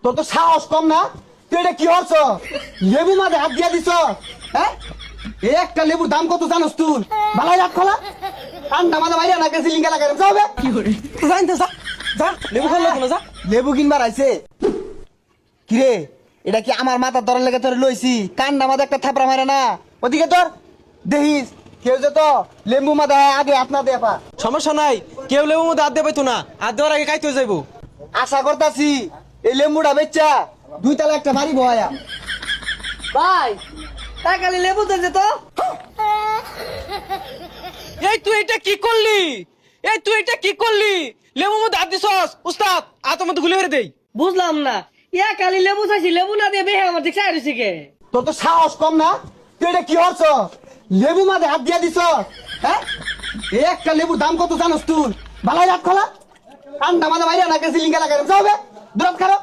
তোর তো সাহস কম না, তুই এটা কি হচ্ছ? লেবু মাঝে হাত দিয়া দিছ, হ্যাঁ? এই একটা লেবুর দাম কত জানোস তুই? বালাই রাখ খোলা, ঠান্ডা মাঝে বাইরে না গেছি লিঙ্গা লাগাই যাবে জানতে যা যা লেবু খাওয়া লাগবে না যা। লেবু কিনবার আইছে। কিরে, এটা কি আমার মাথার ধরার লেগে তোর লইছি? কান্না মাঝে একটা থাপড়া মারে না, ওদিকে তোর দেখিস কেউ যে তো লেবু মাঝে আগে হাত না দেয়া পা। সমস্যা নাই, কেউ লেবুর মধ্যে হাত দিয়ে পাইতো না, হাত দেওয়ার আগে খাইতে যাইবো। আশা করতাছি এই লেম্বুটা বেচা 2 তলা একটা বাড়ি বয়া। ভাই টাকালি লেবু দেন তো। এই তুই এটা কি করলি? এই তুই এটা কি করলি? লেবুর মধ্যে হাত দিছস উস্তাদ, হাতের মধ্যে গুলি মেরে দেই। বুঝলাম না, ইয়া কালি লেবু চাইছি, লেবু না দিয়ে বেহে আমার দিকে চাইছি কে? তোর তো সাহস কম না, তুই এটা কি হচ্ছ? লেবু মাঝে হাত দিয়া দিছ, হ্যাঁ? এই একটা লেবুর দাম কত জানোস তুই? বালাই রাখ খোলা, ঠান্ডা মাঝে বাইরে না গেছি লিঙ্গা লাগাই যাবে দূরত খারাপ।